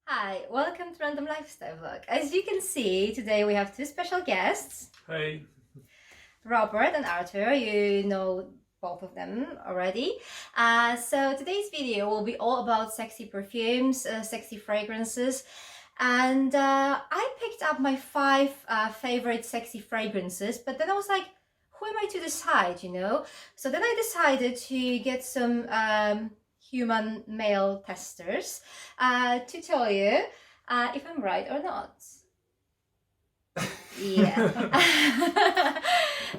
Hi, welcome to Random Lifestyle Vlog. As you can see, today we have two special guests. Hey. Robert and Arthur. You know both of them already. So today's video will be all about sexy perfumes, sexy fragrances. And I picked up my 5 favorite sexy fragrances, but then I was like, who am I to decide, you know? So then I decided to get some human male testers to tell you if I'm right or not. Yeah.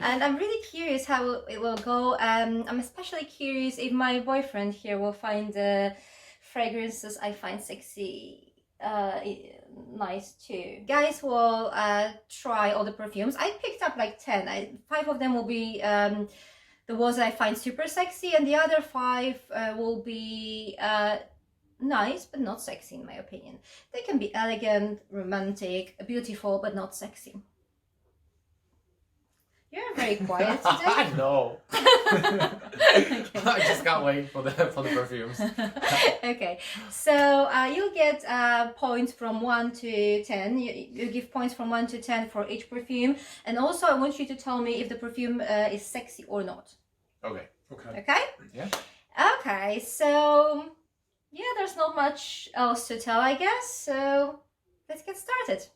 And I'm really curious how it will go. I'm especially curious if my boyfriend here will find the fragrances I find sexy nice too. Guys will try all the perfumes. I picked up like 10. 5 of them will be the ones I find super sexy, and the other 5 will be nice but not sexy in my opinion. They can be elegant, romantic, beautiful but not sexy. You're very quiet today. I know. I just can't wait for the perfumes. Okay, so you'll get points from 1 to 10. You give points from 1 to 10 for each perfume, and also I want you to tell me if the perfume is sexy or not. Okay. Okay? Yeah. Okay, so yeah, there's not much else to tell, I guess. So let's get started.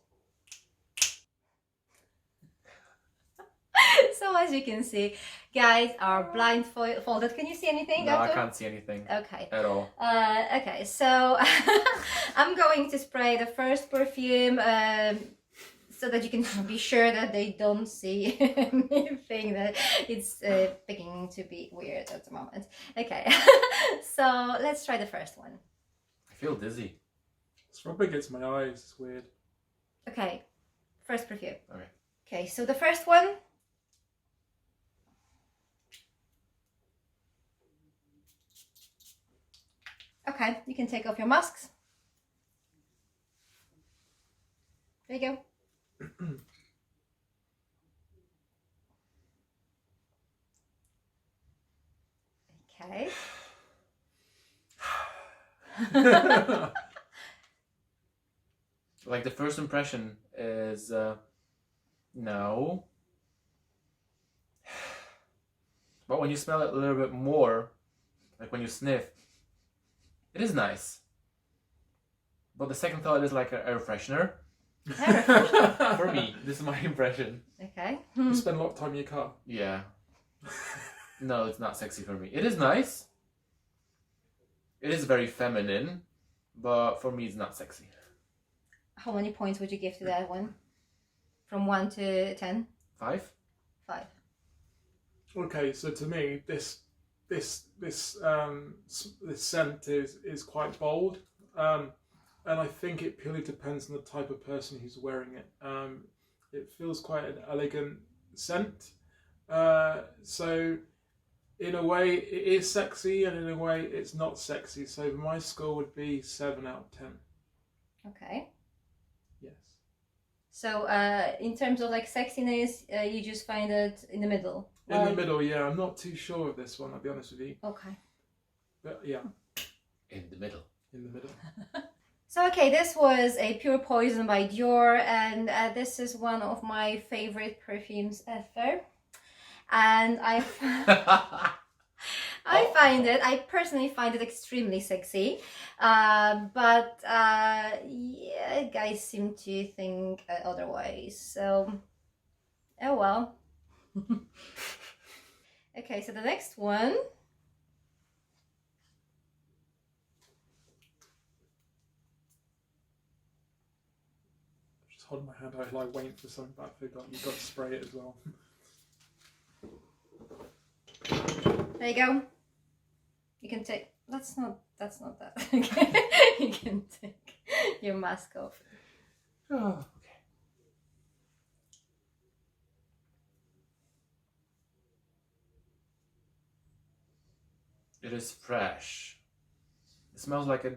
So as you can see, guys are blindfolded. Can you see anything? No, I can't see anything. Okay. At all. Okay, so I'm going to spray the first perfume so that you can be sure that they don't see anything that it's beginning to be weird at the moment. Okay, so let's try the first one. I feel dizzy. It's rubbing against my eyes. It's weird. Okay, first perfume. Okay. Okay, so the first one. Okay, you can take off your masks. There you go. Okay. Like the first impression is no. But when you smell it a little bit more, like when you sniff, it is nice. But the second thought is like a air freshener. For me, this is my impression. Okay. You spend a lot of time in your car. Yeah. No, it's not sexy for me. It is nice. It is very feminine, but for me it's not sexy. How many points would you give to that one? From 1 to 10? 5? 5. Okay, so to me, this scent is quite bold, and I think it purely depends on the type of person who's wearing it. It feels quite an elegant scent, so in a way it is sexy, and in a way it's not sexy. So my score would be 7 out of 10. Okay. Yes. So in terms of like sexiness, you just find it in the middle? In the middle, yeah. I'm not too sure of this one, I'll be honest with you. Okay. But yeah. In the middle. In the middle. So okay, this was a Pure Poison by Dior, and this is one of my favorite perfumes ever. And I personally find it extremely sexy, but yeah, guys seem to think otherwise, so oh well. Okay, so the next one. Just holding my hand out like waiting for something, but I forgot you've got to spray it as well. There you go. You can take, that's not that. Okay. You can take your mask off. Oh, okay. It is fresh. It smells like I'm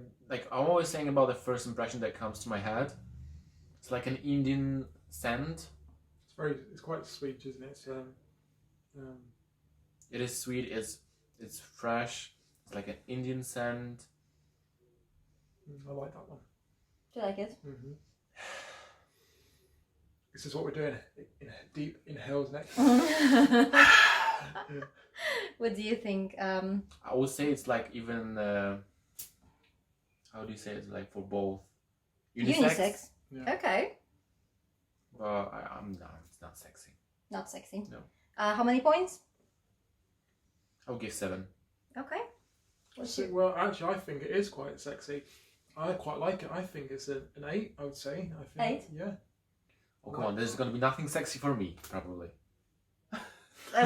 always saying about the first impression that comes to my head. It's like an Indian scent. It's quite sweet, isn't it? It is sweet. It's fresh. It's like an Indian scent. I like that one. Do you like it? Mm-hmm. This is what we're doing. Deep inhales next. What do you think? I would say it's like even how do you say it's like for both Unisex. Yeah. Okay. But I'm not. It's not sexy. Not sexy. No. How many points? I'll give 7. Okay. What's So, your... well, actually, I think it is quite sexy. I quite like it. I think it's an 8, I would say. I think, 8? Yeah. Oh come on, there's gonna be nothing sexy for me probably.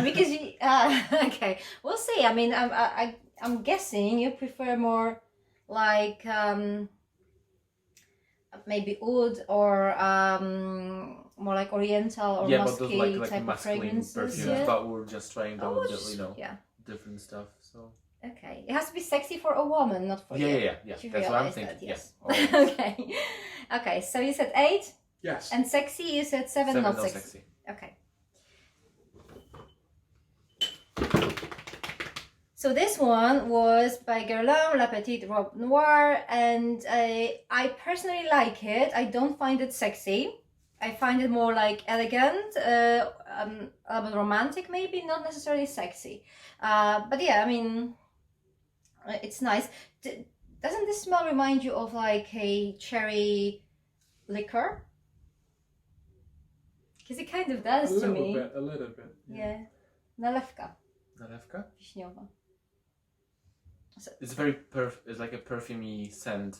Because you... okay. We'll see. I mean, I'm guessing you prefer more like maybe oud or more like oriental or Yeah, but those musky like type of masculine fragrances. perfumes. Yeah. But we're just trying them Oh, with, yeah. different stuff. So Okay. It has to be sexy for a woman, not for you. yeah. You That's what I'm realize thinking. that, yes. Yeah. always. Okay. Okay. So you said 8, Yes. and sexy you said 7, 7, not no sexy. sexy. Okay. So this one was by Guerlain, La Petite Robe Noire, and I personally like it. I don't find it sexy. I find it more like elegant, a little bit romantic maybe, not necessarily sexy. But yeah, I mean, it's nice. Doesn't this smell remind you of like a cherry liquor? Because it kind of does to me. A little bit. Yeah. Nalewka Nalewka? wiśniowa. So, It's very it's like a perfumey scent,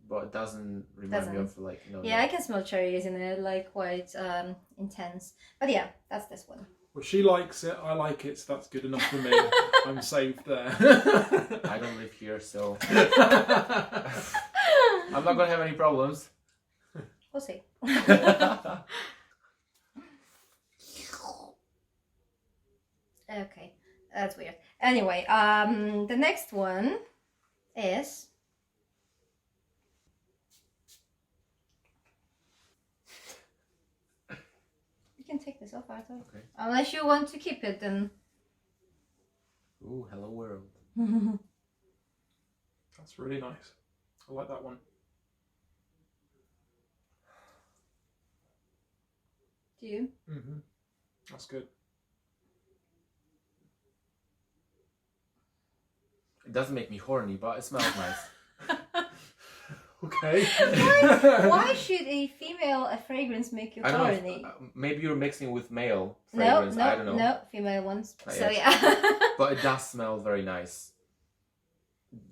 but it doesn't remind me of like yeah, I can smell cherries in it, like quite intense. But yeah, that's this one. Well, she likes it. I like it, so that's good enough for me. I'm saved there. I don't live here, so I'm not gonna have any problems. We'll see. Okay, that's weird. Anyway, the next one is you can take this off, Arthur. Okay. Unless you want to keep it, then. Ooh, hello world. That's really nice. I like that one. Do you? Mm-hmm. That's good. It doesn't make me horny, but it smells nice. Okay. Why should a female fragrance make you I don't know. horny? Maybe you're mixing with male No, fragrance. no, I don't know. no, female ones. Not So yet. yeah. But it does smell very nice.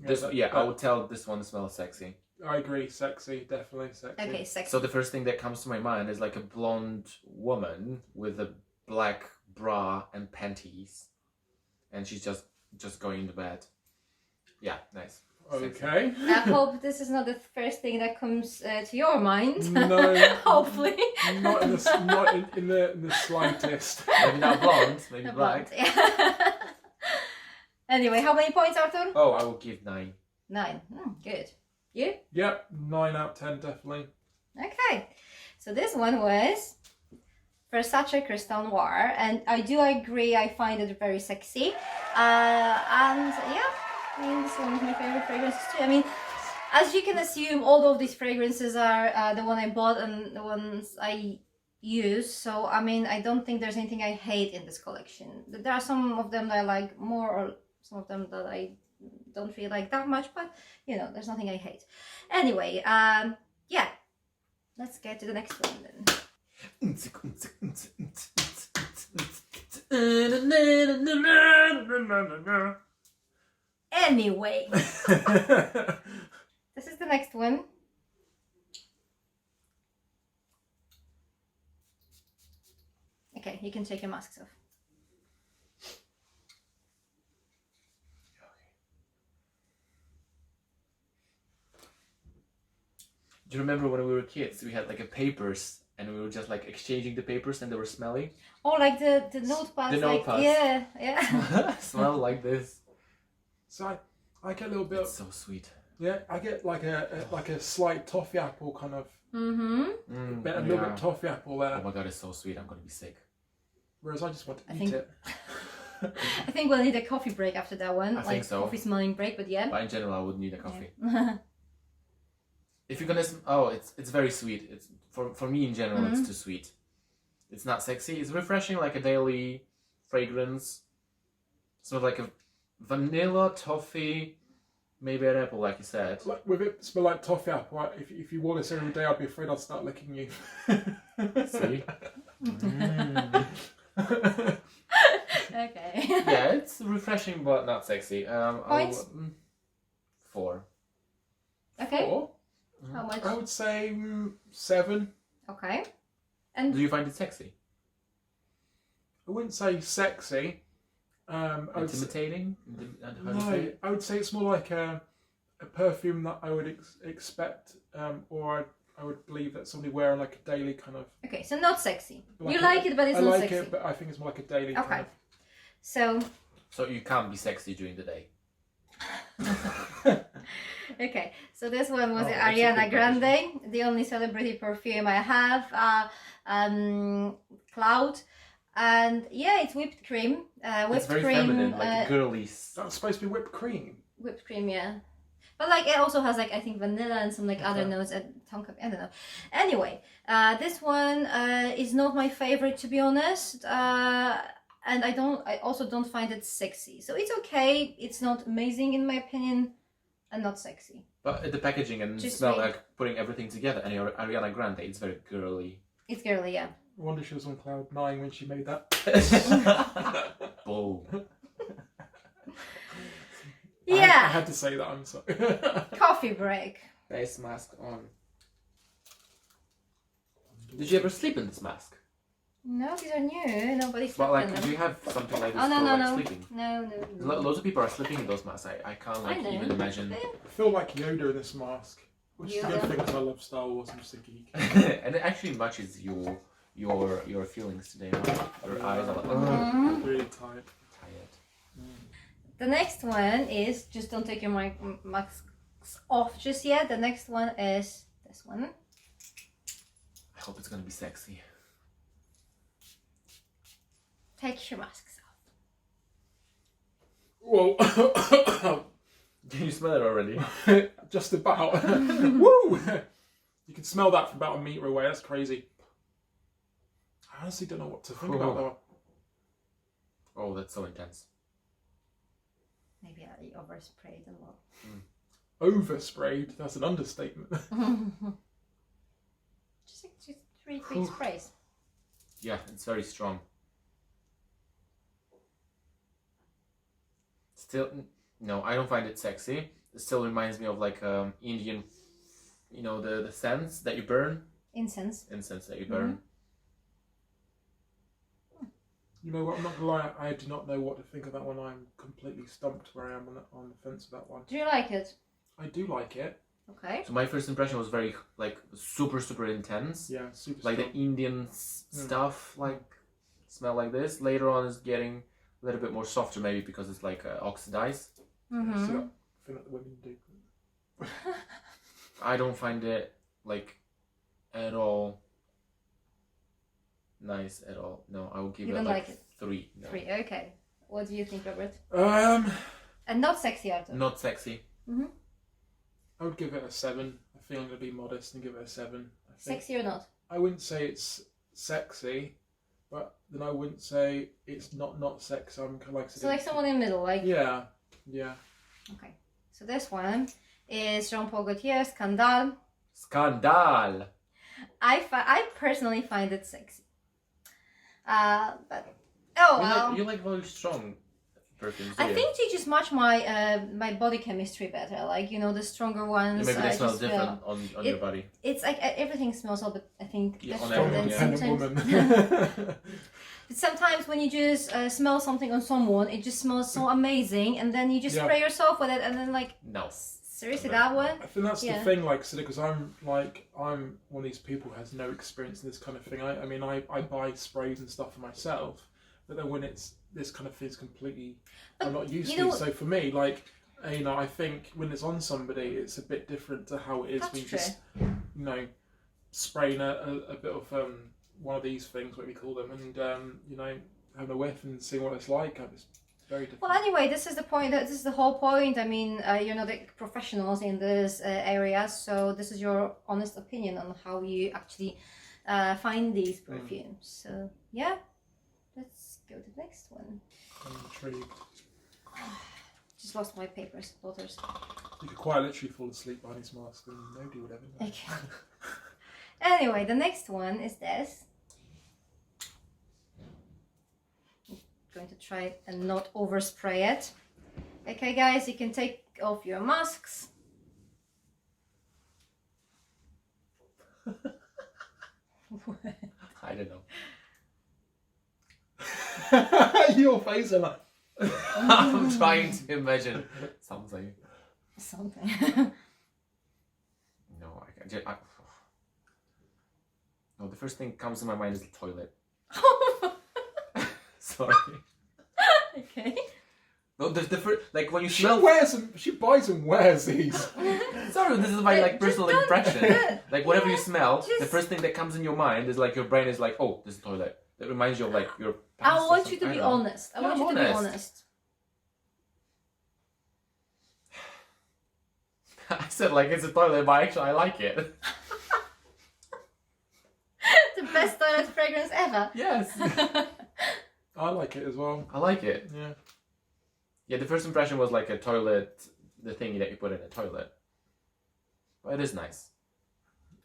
This, I would tell this one smells sexy. I agree. Sexy, definitely sexy. Okay, sexy. So the first thing that comes to my mind is like a blonde woman with a black bra and panties, and she's just going to bed. Yeah, nice. Sexy. Okay. I hope this is not the first thing that comes to your mind. No. Hopefully. Not in the slightest. Maybe not blonde, maybe Not black. blonde, yeah. Anyway, how many points, Arthur? Oh, I will give 9. 9. Good. You? Yep, 9 out of 10, definitely. Okay. So this one was Versace Crystal Noir, and I do agree, I find it very sexy. And yeah, I mean, this one is my favorite fragrances too. I mean, as you can assume, all of these fragrances are the one I bought and the ones I use. So, I mean, I don't think there's anything I hate in this collection. There are some of them that I like more, or some of them that I don't really like that much, but you know, there's nothing I hate. Anyway, yeah, let's get to the next one then. Anyway, this is the next one. Okay, you can take your masks off. Do you remember when we were kids, we had like a papers and we were just like exchanging the papers and they were smelly? Oh, like the notepads. The like, notepads. Yeah. Smell like this. So I get a little bit. It's so sweet. Yeah, I get like a slight toffee apple kind of. Mm-hmm. A little bit toffee apple there. Oh my god, it's so sweet. I'm gonna be sick. Whereas I just want to I eat think- it. I think we'll need a coffee break after that one. I like think so. coffee smelling break, but yeah. But in general, I would need a coffee. Yeah. If you're gonna, it's very sweet. It's for me in general, it's too sweet. It's not sexy. It's refreshing, like a daily fragrance. Sort of like a vanilla toffee, maybe an apple, like you said. Like, with it smell like toffee apple, right? If you wore this every day, I'd be afraid I'd start licking you. See? Okay. Yeah, it's refreshing but not sexy. Points? 4. Okay. 4? How much? I would say 7. Okay. And Do you find it sexy? I wouldn't say sexy. Intimidating? No, I would say it's more like a perfume that I would expect, or I would believe that somebody wear on like a daily kind of. okay, so not sexy. Like You like it, but it's I not like sexy. it, but I think it's more like a daily Okay. kind So So you can't be sexy during the day. okay, so this one was Oh, the that's a Ariana good Grande, the only celebrity perfume I have. Cloud, and yeah, it's whipped cream. Whipped It's very cream. feminine, like girly. That's supposed to be whipped cream. Whipped cream, yeah. But like it also has like I think vanilla and some like other Okay. notes and tonka. I don't know. Anyway, this one is not my favorite to be honest. And I also don't find it sexy. So it's okay. It's not amazing in my opinion, and not sexy. But the packaging and Just smell wait. like putting everything together. And Ariana Grande, it's very girly. It's girly, yeah. I wonder if she was on cloud 9 when she made that. Boom. I Yeah. had to say that. I'm sorry. Coffee break. Face mask on. Did you ever sleep in this mask? No, these are new. Nobody slept Well, in like, them. do you have something like this Oh no for no like no. sleeping? No. Loads of people are sleeping in those masks. I can't like I know. even imagine. I feel like Yoda in this mask, which is a good Yoda. thing because I love Star Wars. I'm just a geek. And it actually matches your feelings today. Huh? Your eyes are like, Mhm. Really tired. tired. The next one is just don't take your masks off just yet. The next one is this one. I hope it's gonna be sexy. Take your masks off. Whoa. Can you smell it already? Just about. Woo! You can smell that from about a metre away. That's crazy. I honestly don't know what to think about that. Oh, that's so intense. Maybe I oversprayed a lot. Oversprayed. That's an understatement. just 3 big sprays. Yeah, it's very strong. Still, no, I don't find it sexy. It still reminds me of like Indian, you know, the scents that you burn. Incense. Incense that you burn. You know what? I'm not gonna lie. I do not know what to think of that one. I'm completely stumped where I am on the fence with that one. Do you like it? I do like it. Okay. So my first impression was very like super intense. Yeah, super. Like the strong. Indian stuff, like smell like this. Later on, is getting a little bit more softer, maybe because it's like oxidized. See that thing that the women do. I don't find it like at all nice at all. No, I will give You it don't like like it? 3. No. 3. Okay. What do you think, Robert? I And not sexy, Arthur. Not sexy. would give it a 7. I feel I'm gonna be modest and give it a 7. I think. Sexy or not? I wouldn't say it's sexy, but then I wouldn't say it's not sexy. I'm kind of like. So like someone in the middle, like. Yeah. Okay. So this one is Jean-Paul Gaultier Scandale. Scandal. I personally find it sexy. But You like very strong perfumes. I think they just match my my body chemistry better. Like, you know, the stronger ones. maybe they I smell just different on your body. It's like everything smells a bit, I think, Yeah, on different. everyone, And yeah. Independent woman. But sometimes when you just smell something on someone, it just smells so amazing, and then you just Yeah. spray yourself with it, and then like, No. seriously, No. that one? I think that's Yeah. the thing, like, because I'm one of these people who has no experience in this kind of thing. I mean, I buy sprays and stuff for myself, but then when it's this kind of thing, it's completely I'm not used you to. know- So for me, like, you know, I think when it's on somebody, it's a bit different to how it is That's when you true. just, you know, spraying a bit of one of these things, what we call them, and you know, having a whiff and seeing what it's like. Very different. Well, anyway, this is the point. This is the whole point. I mean, you're not the professionals in this area, so this is your honest opinion on how you actually find these perfumes. So yeah, let's go to the next one. I'm intrigued. Just lost my papers, daughters. You could quite literally fall asleep behind his mask and nobody would ever know. Okay. Anyway, the next one is this. I'm going to try and not overspray it. Okay, guys, you can take off your masks. I don't know. Your face, Emma. I'm trying to imagine something. Something. No, I can't. No, the first thing comes to my mind is the toilet. Sorry. Okay. No, the first, like when you She smell. wears them. She buys and wears these. Sorry, this is my like Just personal don't- impression. Like whatever you smell, the just- first thing that comes in your mind is like your brain is like, oh, this is the toilet. That reminds you of like your. I past or want you to something. be I don't know. honest. I Yeah, want I'm you to be honest. honest. I said like it's a toilet, but actually I like it. The best toilet fragrance ever. Yes, I like it as well. I like it. Yeah. Yeah, the first impression was like a toilet, the thingy that you put in a toilet. But it is nice.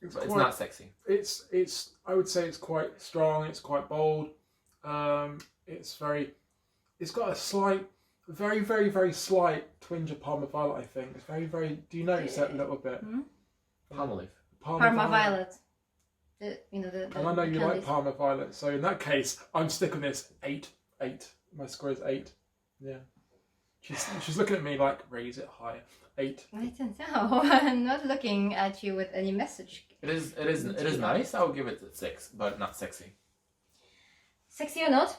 But it's not sexy. It's. I would say it's quite strong. It's quite bold. It's very. It's got a slight, very, very, very slight twinge of Parma Violet. I think it's very, very. Do you notice that a little bit? Palmolive. Parma Violet. The And I know you like candies. Parma Violet, so in that case, I'm sticking this 8. My score is 8. Yeah. She's looking at me like raise it higher. 8. I don't know. I'm not looking at you with any message. It is nice. I would give it a 6, but not sexy. Sexy or not?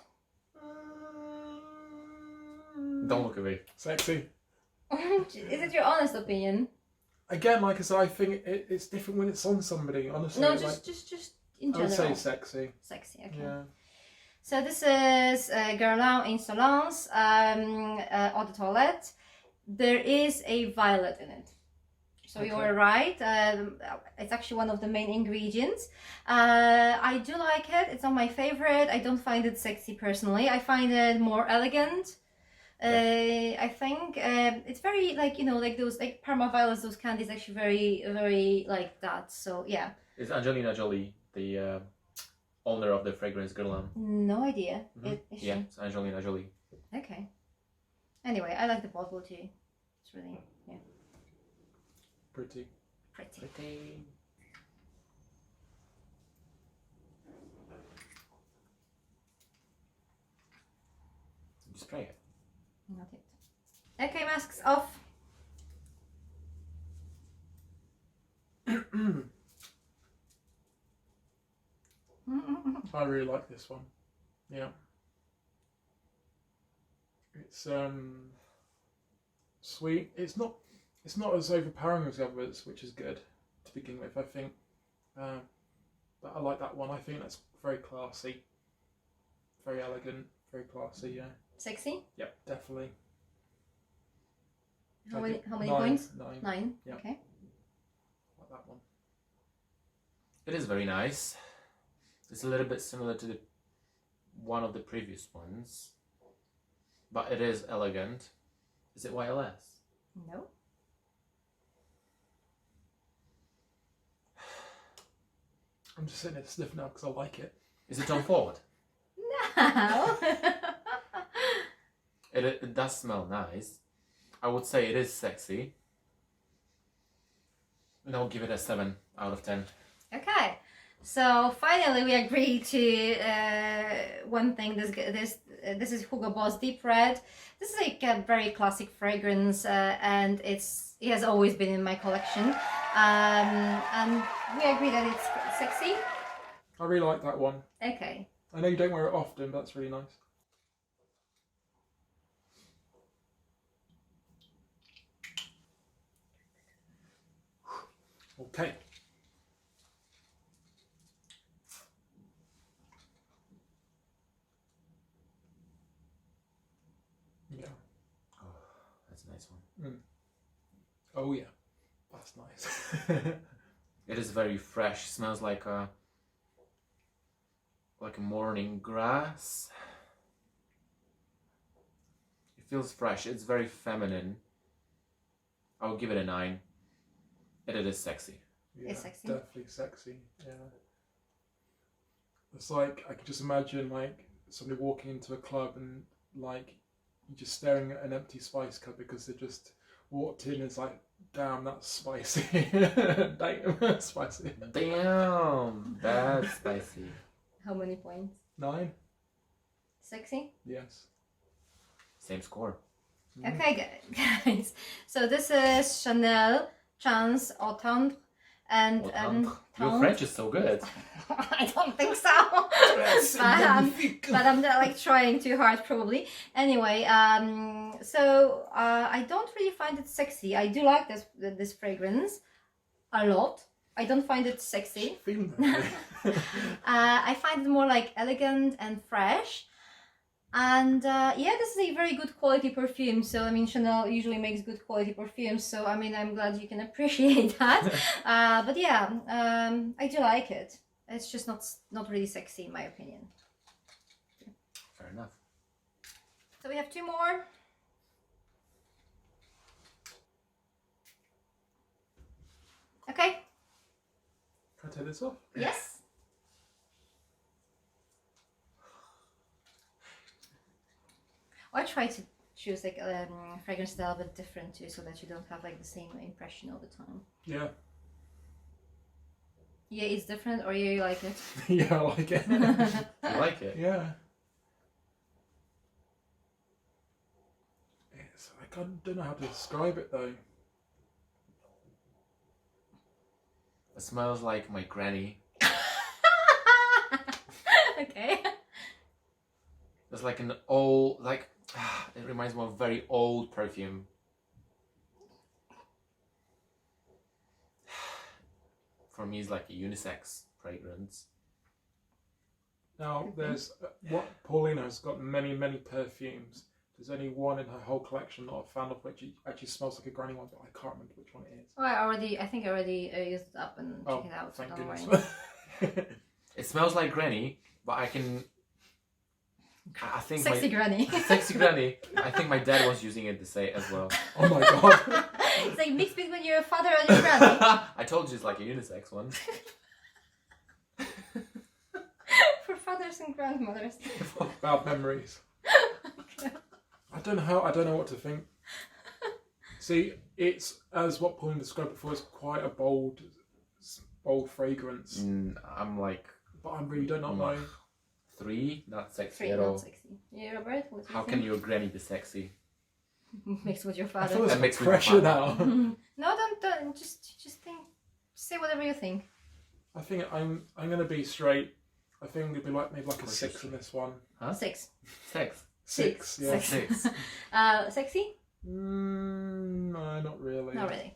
Don't look at me. Sexy. Is it your honest opinion? Again, like I said, I think it's different when it's on somebody. Honestly, No, like, just in I would general. say sexy. Sexy. Okay. Yeah. So this is Guerlain Insolence Eau de Toilette. There is a violet in it. So you Okay. were right. It's actually one of the main ingredients. I do like it. It's not my favorite. I don't find it sexy personally. I find it more elegant. I think it's very like like those like Parma Violets. Those candies actually very very like that. So yeah. Is Angelina Jolie the owner of the fragrance Guerlain? No idea. Mhm. Is Yeah, she? it's Angelina Jolie. Okay. Anyway, I like the bottle too. It's really Pretty. pretty. Pretty. You spray it. Not it. Okay, masks off. I really like this one. Yeah. It's sweet. It's not as overpowering as the others, which is good to begin with. I think. But I like that one. I think that's very classy, very elegant, very classy. Yeah. Sexy. Yep, definitely. How I many? think How many 9, points? 9. 9. Yeah. Okay. Like that one. It is very nice. It's a little bit similar to the one of the previous ones, but it is elegant. Is it YLS? No. I'm just sitting there sniffing now because I like it. Is it Tom Ford? No. It does smell nice. I would say it is sexy. And I'll give it a 7 out of 10. Okay. So finally, we agreed to one thing. This is Hugo Boss Deep Red. This is like a very classic fragrance, and it has always been in my collection. And we agree that it's sexy. I really like that one. Okay. I know you don't wear it often, but that's really nice. Okay. Yeah. Oh yeah, that's nice. It is very fresh. Smells like a morning grass. It feels fresh. It's very feminine. I would give it a 9. And it is sexy. Yeah, It's sexy. definitely sexy. Yeah. It's like I could just imagine like somebody walking into a club and like you just staring at an empty spice cup because they just walked in and it's like, damn, that's spicy. Damn, spicy. Damn, that's spicy. How many points? 9? Sexy? Yes. Same score. Okay, guys. So this is Chanel Chance Autant and Your Tendre. French is so good. I don't think so. but I'm like trying too hard probably. Anyway, so I don't really find it sexy. I do like this fragrance a lot. I don't find it sexy. Feeling that way. I find it more like elegant and fresh. And yeah, this is a very good quality perfume. So I mean, Chanel usually makes good quality perfumes. So I mean, I'm glad you can appreciate that. But yeah, I do like it. It's just not really sexy in my opinion. Fair enough. So we have 2 more. Okay. Can I take this off? Yes. I try to choose like fragrance that are a bit different too, so that you don't have like the same impression all the time. Yeah. Yeah, it's different, or you like it? Yeah, I like it. You like it? Yeah. It's like, I don't know how to describe it though. It smells like my granny. Okay. It's like an old, like, it reminds me of a very old perfume. For me, it's like a unisex fragrance. Now, there's what Paulina's got many perfumes. There's only one in her whole collection that I've found of which actually smells like a granny one, but I can't remember which one it is. Oh, I think I already used it up and check it out. So Thank don't worry. goodness. It smells like granny, but I think Sexy granny. sexy granny. I think my dad was using it to say as well. Oh my god. It's like mixed between your father and your granny. I told you it's like a unisex one. For fathers and grandmothers. Bad memories. Okay. I don't know what to think. See, it's, as what Paulina described before, it's quite a bold fragrance. I'm like, But I really do not know. 3, not sexy 3, at not all. sexy. Yeah, Robert, what do you How think? can your granny be sexy? Mixed with your I father. feel That there's makes me pressure laugh. now. No, don't. Just think. Just say whatever you think. I think I'm gonna be straight. I think it'd be like maybe like a Course 6 it's in this one. Huh? 6. Sex. 6, yeah. Six. 6. Sexy? No, not really. Not really.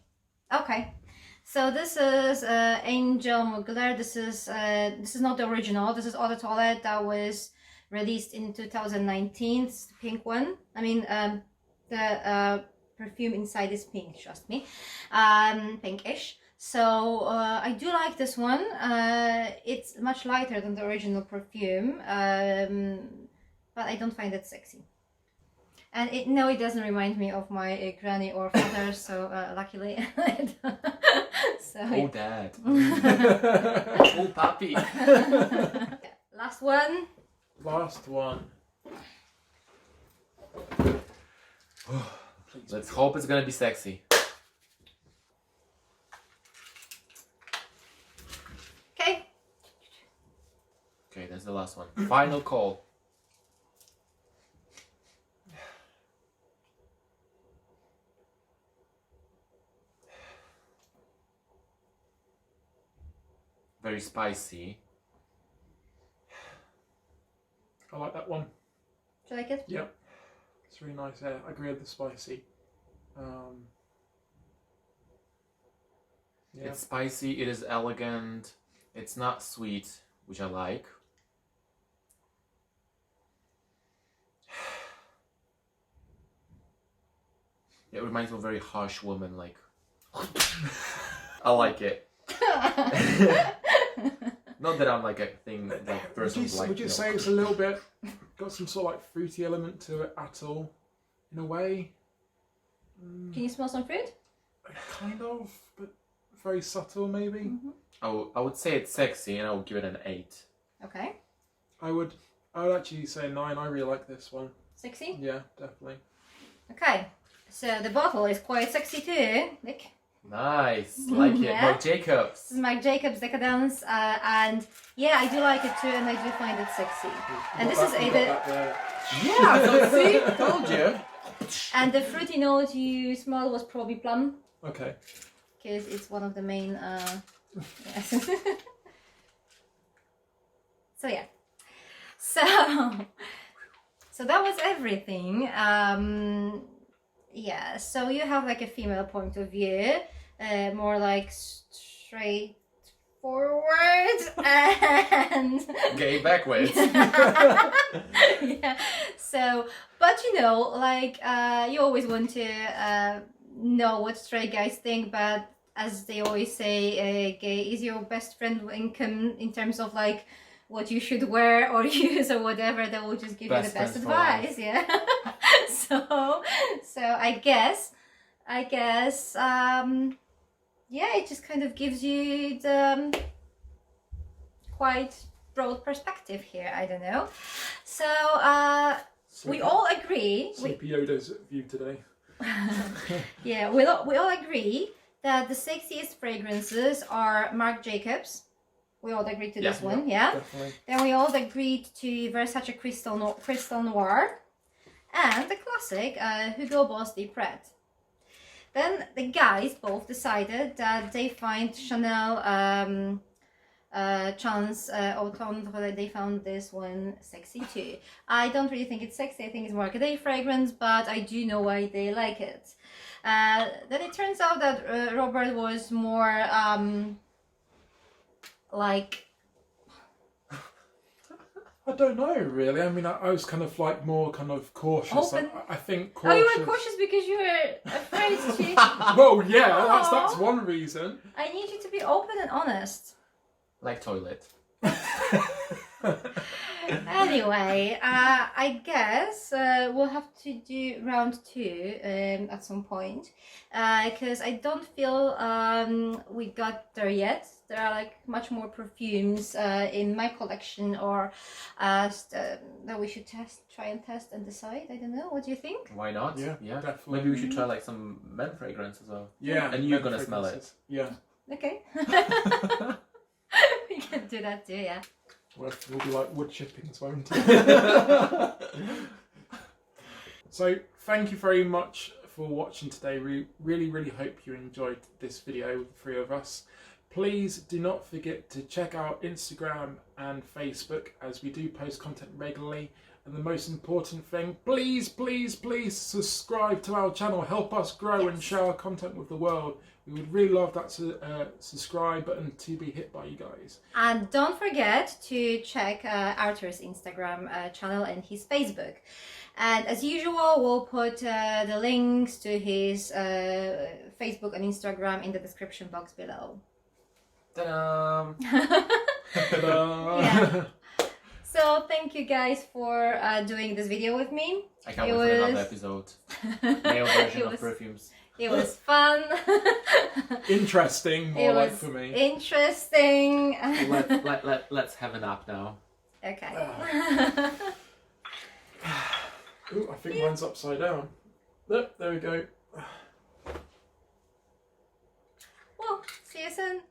Okay. So this is Angel Mugler. This is not the original. This is Eau de Toilette that was released in 2019. It's the pink one. I mean, the perfume inside is pink. Trust me, pinkish. So I do like this one. It's much lighter than the original perfume, but I don't find it sexy. And it doesn't remind me of my granny or father, so luckily. So, Oh, dad. Oh, papi. last one. Last one. Let's hope it's gonna be sexy. Okay. Okay, that's the last one. Final call. Very spicy. I like that one. Do you like it? Yep. It's really nice. Yeah, I agree with the spicy. Yeah. It's spicy, it is elegant, it's not sweet, which I like. It reminds me of a very harsh woman, like. I like it. Not that I'm like a thing, like person like. Would you say it's a little bit got some sort of like fruity element to it at all, in a way? Can you smell some fruit? Kind of, but very subtle, maybe. Mm-hmm. I would say it's sexy, and I would give it an 8. Okay. I would actually say 9. I really like this one. Sexy? Yeah, definitely. Okay. So the bottle is quite sexy too, Nick. Nice, like it. Yeah. Marc Jacobs. This is Marc Jacobs Decadence, and yeah, I do like it too, and I do find it sexy. And this is Yeah, so see, told you. and the fruity note you smelled was probably plum, Okay. because it's one of the main. Yes. So yeah. So that was everything. Yeah. So you have like a female point of view, more like straightforward and Gay backwards. yeah. So, but you know, like you always want to know what straight guys think, but as they always say, gay is your best friend in terms of like what you should wear or use or whatever. That will just give you the best advice. Yeah. So I guess yeah, it just kind of gives you the quite broad perspective here. I don't know. So we all agree. Sleepy Yoda's view today. Yeah, we all agree that the sexiest fragrances are Marc Jacobs. We all agreed to this one, yeah? Definitely. Then we all agreed to Versace Crystal Noir and the classic Hugo Boss Deep Red. Then the guys both decided that they find Chanel Chance Automne, they found this one sexy too. I don't really think it's sexy, I think it's more like a day fragrance, but I do know why they like it. Then it turns out that Robert was more like... I don't know, really. I mean, I was kind of like more kind of cautious. I think cautious. Oh, you were cautious because you were afraid to... Well, yeah, that's one reason. I need you to be open and honest. Like toilet. Anyway, I guess we'll have to do round 2 at some point, because I don't feel we got there yet. There are like much more perfumes in my collection, or that we should try and test and decide. I don't know. What do you think? Why not? Yeah, definitely. Maybe we should try like some men fragrance as well. Yeah. And you're gonna smell it. Yeah. Okay. We can do that too, yeah. We'll be like wood chippings, won't it? So, thank you very much for watching today. We really hope you enjoyed this video with the 3 of us. Please do not forget to check out Instagram and Facebook, as we do post content regularly. And the most important thing, please subscribe to our channel. Help us grow and share our content with the world. We would really love that subscribe button to be hit by you guys. And don't forget to check Arthur's Instagram channel and his Facebook. And as usual, we'll put the links to his Facebook and Instagram in the description box below. Ta-da! Ta-da! Yeah. So thank you guys for doing this video with me. I can't wait for another episode. Male version of perfumes. It was fun. Interesting, more like for me. Interesting. Let's have a nap now. Okay. Ooh, I think mine's upside down. There we go. Well, see you soon.